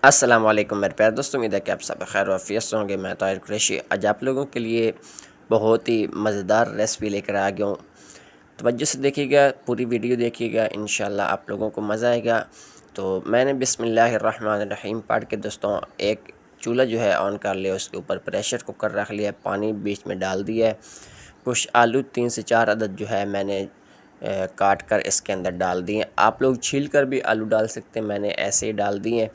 अस्सलाम वालेकुम मेरे प्यारे दोस्तों, उम्मीद है कि आप सब खैर वाफियत से होंगे। मैं ताहिर कुरैशी आज आप लोगों के लिए बहुत ही मज़ेदार रेसिपी लेकर आ गया हूँ। तवज्जो से देखिएगा, पूरी वीडियो देखिएगा, इंशाल्लाह आप लोगों को मज़ा आएगा। तो मैंने बिस्मिल्लाहिर्रहमानिर्रहीम पढ़ के दोस्तों एक चूल्हा जो है ऑन कर लिया, उसके ऊपर प्रेशर कुकर रख लिया, पानी बीच में डाल दिया है। कुछ आलू 3 से 4 अदद जो है मैंने काट कर इसके अंदर डाल दिए। आप लोग छील कर भी आलू डाल सकते हैं, मैंने ऐसे ही डाल दिए।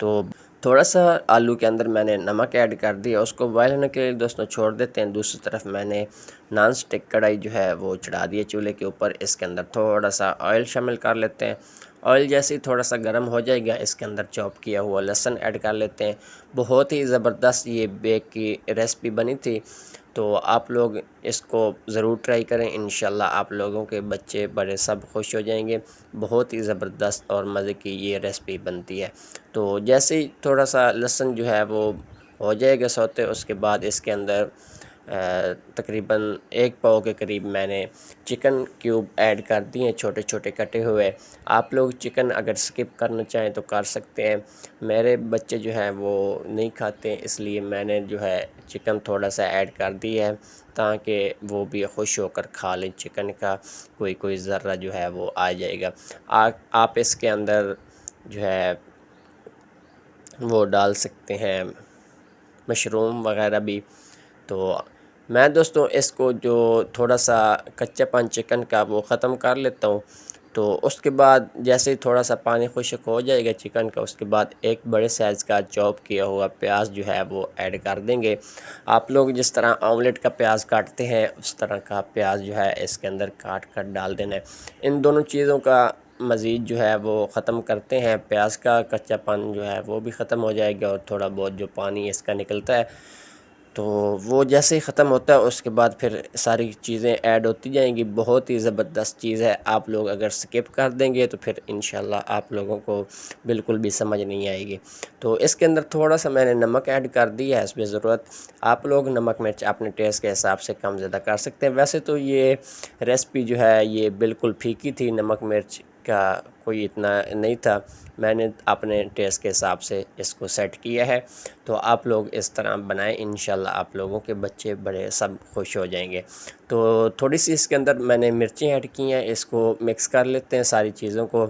तो थोड़ा सा आलू के अंदर मैंने नमक ऐड कर दिया, उसको बॉयल होने के लिए दोस्तों छोड़ देते हैं। दूसरी तरफ मैंने नॉन स्टिक कढ़ाई जो है वो चढ़ा दी है चूल्हे के ऊपर। इसके अंदर थोड़ा सा ऑयल शामिल कर लेते हैं। ऑयल जैसे ही थोड़ा सा गर्म हो जाएगा, इसके अंदर चॉप किया हुआ लहसुन ऐड कर लेते हैं। बहुत ही ज़बरदस्त ये बेक की रेसिपी बनी थी, तो आप लोग इसको ज़रूर ट्राई करें। इंशाल्लाह आप लोगों के बच्चे बड़े सब खुश हो जाएंगे। बहुत ही ज़बरदस्त और मज़े की ये रेसिपी बनती है। तो जैसे ही थोड़ा सा लहसुन जो है वो हो जाएगा सौते, उसके बाद इसके अंदर तकरीबन 1 पाव के करीब मैंने चिकन क्यूब ऐड कर दिए हैं, छोटे छोटे कटे हुए। आप लोग चिकन अगर स्किप करना चाहें तो कर सकते हैं। मेरे बच्चे जो हैं वो नहीं खाते, इसलिए मैंने जो है चिकन थोड़ा सा ऐड कर दिया है ताकि वो भी खुश होकर खा लें। चिकन का कोई कोई ज़र्रा जो है वो आ जाएगा। आप इसके अंदर जो है वो डाल सकते हैं मशरूम वगैरह भी। तो मैं दोस्तों इसको जो थोड़ा सा कच्चापन चिकन का वो ख़त्म कर लेता हूँ। तो उसके बाद जैसे ही थोड़ा सा पानी खुश्क हो जाएगा चिकन का, उसके बाद एक बड़े साइज़ का चॉप किया हुआ प्याज जो है वो ऐड कर देंगे। आप लोग जिस तरह ऑमलेट का प्याज काटते हैं उस तरह का प्याज जो है इसके अंदर काट कर डाल देना है। इन दोनों चीज़ों का मज़ीद जो है वो ख़त्म करते हैं। प्याज का कच्चापन जो है वो भी ख़त्म हो जाएगा और थोड़ा बहुत जो पानी इसका निकलता है, तो वो जैसे ही ख़त्म होता है उसके बाद फिर सारी चीज़ें ऐड होती जाएंगी। बहुत ही ज़बरदस्त चीज़ है। आप लोग अगर स्किप कर देंगे तो फिर इंशाल्लाह आप लोगों को बिल्कुल भी समझ नहीं आएगी। तो इसके अंदर थोड़ा सा मैंने नमक ऐड कर दिया है इसमें ज़रूरत। आप लोग नमक मिर्च अपने टेस्ट के हिसाब से कम ज़्यादा कर सकते हैं। वैसे तो ये रेसिपी जो है ये बिल्कुल फीकी थी, नमक मिर्च का कोई इतना नहीं था। मैंने अपने टेस्ट के हिसाब से इसको सेट किया है। तो आप लोग इस तरह बनाएं, इंशाल्लाह आप लोगों के बच्चे बड़े सब खुश हो जाएंगे। तो थोड़ी सी इसके अंदर मैंने मिर्चें ऐड की हैं, इसको मिक्स कर लेते हैं सारी चीज़ों को।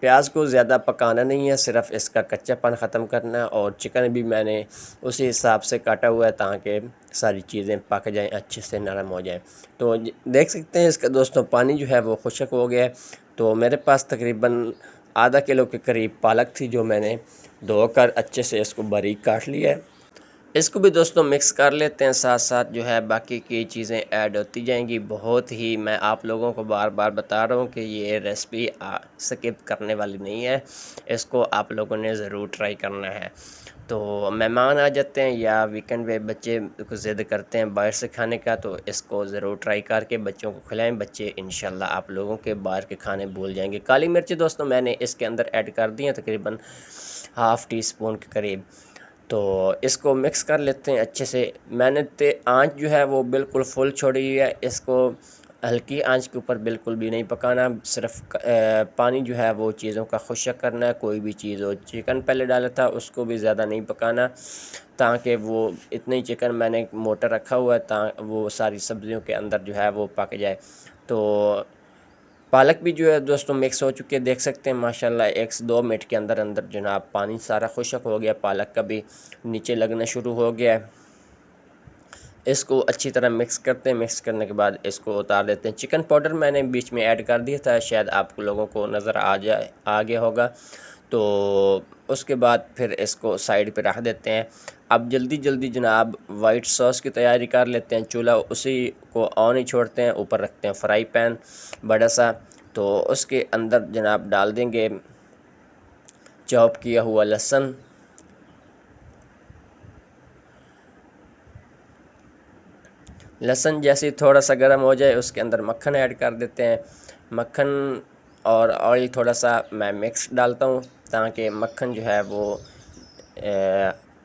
प्याज को ज़्यादा पकाना नहीं है, सिर्फ़ इसका कच्चापन ख़त्म करना है। और चिकन भी मैंने उसी हिसाब से काटा हुआ है ताकि सारी चीज़ें पक जाएं, अच्छे से नरम हो जाएं। तो देख सकते हैं इसका दोस्तों पानी जो है वो खुश्क हो गया है। तो मेरे पास तकरीबन आधा किलो के करीब पालक थी जो मैंने धोकर अच्छे से इसको बारीक काट लिया है। इसको भी दोस्तों मिक्स कर लेते हैं, साथ साथ जो है बाकी की चीज़ें ऐड होती जाएंगी। बहुत ही मैं आप लोगों को बार बार बता रहा हूँ कि ये रेसिपी स्किप करने वाली नहीं है, इसको आप लोगों ने ज़रूर ट्राई करना है। तो मेहमान आ जाते हैं या वीकेंड पे बच्चे को ज़िद करते हैं बाहर से खाने का, तो इसको ज़रूर ट्राई करके बच्चों को खिलाएं। बच्चे इंशाल्लाह आप लोगों के बाहर के खाने भूल जाएंगे। काली मिर्च दोस्तों मैंने इसके अंदर ऐड कर दी है तकरीबन हाफ़ टी स्पून के करीब। तो इसको मिक्स कर लेते हैं अच्छे से। मैंने आंच जो है वो बिल्कुल फुल छोड़ी है, इसको हल्की आंच के ऊपर बिल्कुल भी नहीं पकाना। सिर्फ पानी जो है वो चीज़ों का खुश्क करना है। कोई भी चीज़ हो, चिकन पहले डाला था उसको भी ज़्यादा नहीं पकाना ताकि वो इतना ही चिकन मैंने मोटा रखा हुआ है ता वो सारी सब्ज़ियों के अंदर जो है वो पक जाए। तो पालक भी जो है दोस्तों मिक्स हो चुकी है, देख सकते हैं माशाल्लाह 1 से 2 मिनट के अंदर अंदर जनाब पानी सारा खुश्क हो गया, पालक का भी नीचे लगना शुरू हो गया है। इसको अच्छी तरह मिक्स करते हैं। मिक्स करने के बाद इसको उतार देते हैं। चिकन पाउडर मैंने बीच में ऐड कर दिया था, शायद आप लोगों को नज़र आ गया होगा। तो उसके बाद फिर इसको साइड पे रख देते हैं। अब जल्दी जल्दी जनाब वाइट सॉस की तैयारी कर लेते हैं। चूल्हा उसी को ऑन ही छोड़ते हैं, ऊपर रखते हैं फ्राई पैन बड़ा सा। तो उसके अंदर जनाब डाल देंगे चॉप किया हुआ लहसुन, लहसुन जैसे थोड़ा सा गर्म हो जाए उसके अंदर मक्खन ऐड कर देते हैं। मक्खन और ऑयल थोड़ा सा मैं मिक्स डालता हूँ ताकि मक्खन जो है वो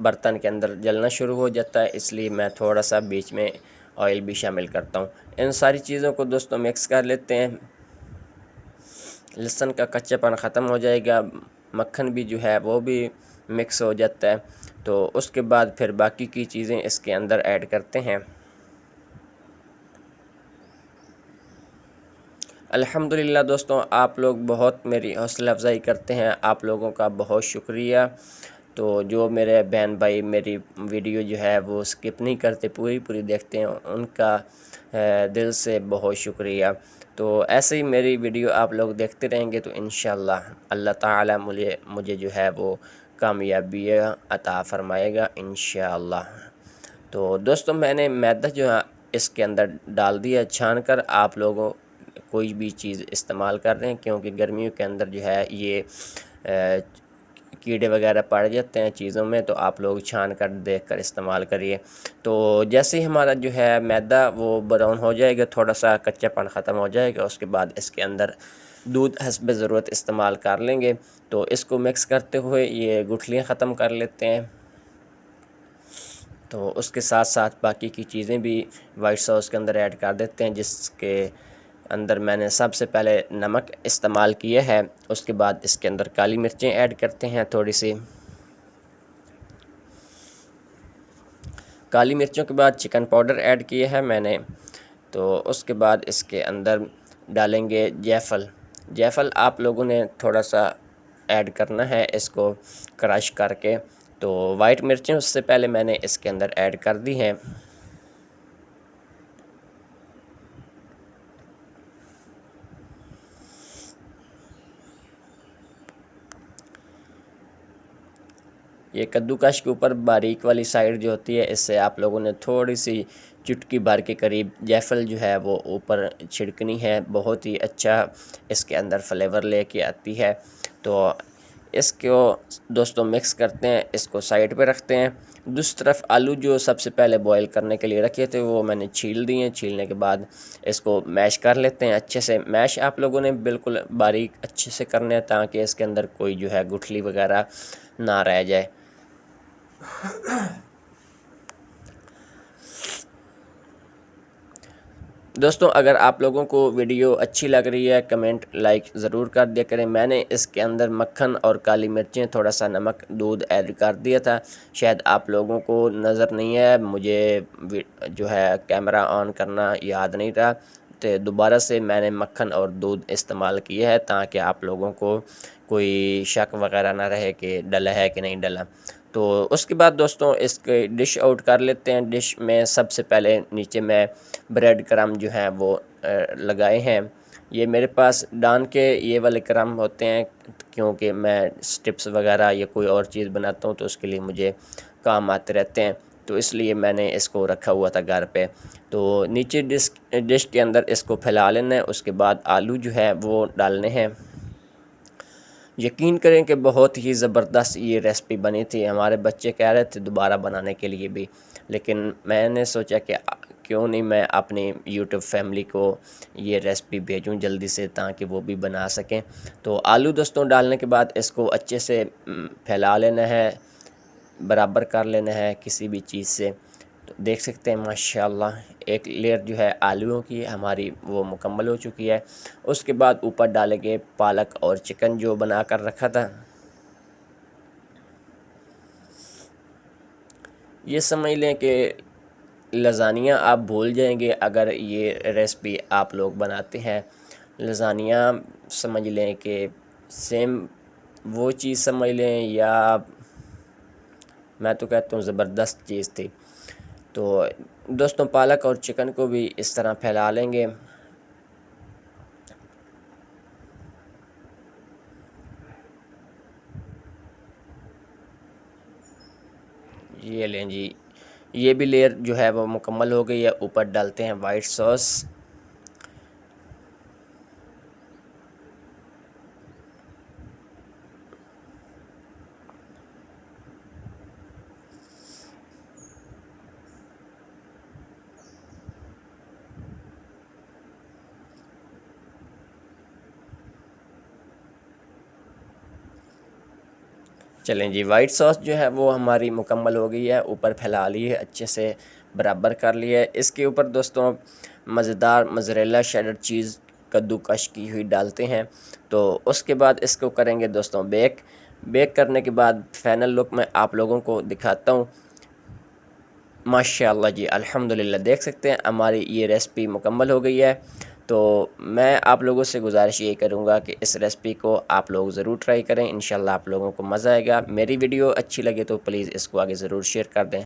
बर्तन के अंदर जलना शुरू हो जाता है, इसलिए मैं थोड़ा सा बीच में ऑयल भी शामिल करता हूँ। इन सारी चीज़ों को दोस्तों मिक्स कर लेते हैं। लहसुन का कच्चापन ख़त्म हो जाएगा, मक्खन भी जो है वो भी मिक्स हो जाता है। तो उसके बाद फिर बाकी की चीज़ें इसके अंदर ऐड करते हैं। अल्हम्दुलिल्लाह दोस्तों, आप लोग बहुत मेरी हौसला अफ़ज़ाई करते हैं, आप लोगों का बहुत शुक्रिया। तो जो मेरे बहन भाई मेरी वीडियो जो है वो स्किप नहीं करते, पूरी पूरी देखते हैं, उनका दिल से बहुत शुक्रिया। तो ऐसे ही मेरी वीडियो आप लोग देखते रहेंगे तो इंशाअल्लाह अल्लाह ताला मुझे जो है वो कामयाबी अता फ़रमाएगा इंशाअल्लाह। तो दोस्तों, मैंने मैदा जो है इसके अंदर डाल दिया छान कर। आप लोगों कोई भी चीज़ इस्तेमाल कर रहे हैं, क्योंकि गर्मियों के अंदर जो है ये कीड़े वगैरह पड़ जाते हैं चीज़ों में, तो आप लोग छान कर देख कर इस्तेमाल करिए। तो जैसे ही हमारा जो है मैदा वो ब्राउन हो जाएगा, थोड़ा सा कच्चापन ख़त्म हो जाएगा, उसके बाद इसके अंदर दूध हस्ब ज़रूरत इस्तेमाल कर लेंगे। तो इसको मिक्स करते हुए ये गुठलियाँ ख़त्म कर लेते हैं। तो उसके साथ साथ बाकी की चीज़ें भी वाइट सॉस के अंदर ऐड कर देते हैं, जिसके अंदर मैंने सबसे पहले नमक इस्तेमाल किया है। उसके बाद इसके अंदर काली मिर्चें ऐड करते हैं थोड़ी सी। काली मिर्चों के बाद चिकन पाउडर ऐड किया है मैंने। तो उसके बाद इसके अंदर डालेंगे जायफल। जायफल आप लोगों ने थोड़ा सा ऐड करना है इसको क्रश करके। तो वाइट मिर्चें उससे पहले मैंने इसके अंदर ऐड कर दी हैं। ये कद्दूकश के ऊपर बारीक वाली साइड जो होती है, इससे आप लोगों ने थोड़ी सी चुटकी भर के करीब जायफल जो है वो ऊपर छिड़कनी है। बहुत ही अच्छा इसके अंदर फ्लेवर लेके आती है। तो इसको दोस्तों मिक्स करते हैं, इसको साइड पे रखते हैं। दूसरी तरफ आलू जो सबसे पहले बॉईल करने के लिए रखे थे वो मैंने छील दिए। छीलने के बाद इसको मैश कर लेते हैं अच्छे से। मैश आप लोगों ने बिल्कुल बारीक अच्छे से करना है, ताकि इसके अंदर कोई जो है गुठली वगैरह ना रह जाए। दोस्तों, अगर आप लोगों को वीडियो अच्छी लग रही है, कमेंट लाइक ज़रूर कर दिया करें। मैंने इसके अंदर मक्खन और काली मिर्चें, थोड़ा सा नमक, दूध ऐड कर दिया था। शायद आप लोगों को नज़र नहीं है, मुझे जो है कैमरा ऑन करना याद नहीं रहा, तो दोबारा से मैंने मक्खन और दूध इस्तेमाल किया है, ताकि आप लोगों को कोई शक वगैरह ना रहे कि डला है कि नहीं डला। तो उसके बाद दोस्तों इसके डिश आउट कर लेते हैं। डिश में सबसे पहले नीचे मैं ब्रेड क्रम्ब जो हैं वो लगाए हैं। ये मेरे पास डान के ये वाले क्रम्ब होते हैं, क्योंकि मैं स्टिप्स वगैरह या कोई और चीज़ बनाता हूँ तो उसके लिए मुझे काम आते रहते हैं, तो इसलिए मैंने इसको रखा हुआ था घर पे। तो नीचे डिश के अंदर इसको फैला लेना है। उसके बाद आलू जो है वो डालने हैं। यकीन करें कि बहुत ही ज़बरदस्त ये रेसिपी बनी थी। हमारे बच्चे कह रहे थे दोबारा बनाने के लिए भी, लेकिन मैंने सोचा कि क्यों नहीं मैं अपनी यूट्यूब फैमिली को ये रेसिपी भेजूं जल्दी से, ताकि वो भी बना सकें। तो आलू दोस्तों डालने के बाद इसको अच्छे से फैला लेना है, बराबर कर लेना है किसी भी चीज़ से। तो देख सकते हैं माशाल्लाह एक लेयर जो है आलूओं की हमारी वो मुकम्मल हो चुकी है। उसके बाद ऊपर डालेंगे पालक और चिकन जो बना कर रखा था। ये समझ लें कि लज़ानिया आप भूल जाएंगे अगर ये रेसिपी आप लोग बनाते हैं। लज़ानिया समझ लें कि सेम वो चीज़ समझ लें, या मैं तो कहता हूँ ज़बरदस्त चीज़ थी। तो दोस्तों पालक और चिकन को भी इस तरह फैला लेंगे। ये लें जी, ये भी लेयर जो है वो मुकम्मल हो गई है। ऊपर डालते हैं वाइट सॉस। चलें जी, वाइट सॉस जो है वो हमारी मुकम्मल हो गई है। ऊपर फैला ली है, अच्छे से बराबर कर लिया है। इसके ऊपर दोस्तों मज़ेदार मोज़रेला शेडर चीज़ कद्दूकश की हुई डालते हैं। तो उसके बाद इसको करेंगे दोस्तों बेक करने के बाद फाइनल लुक मैं आप लोगों को दिखाता हूँ। माशाअल्लाह जी, अल्हम्दुलिल्लाह, देख सकते हैं हमारी ये रेसिपी मुकम्मल हो गई है। तो मैं आप लोगों से गुजारिश ये करूँगा कि इस रेसिपी को आप लोग ज़रूर ट्राई करें, इंशाल्लाह आप लोगों को मज़ा आएगा। मेरी वीडियो अच्छी लगे तो प्लीज़ इसको आगे ज़रूर शेयर कर दें।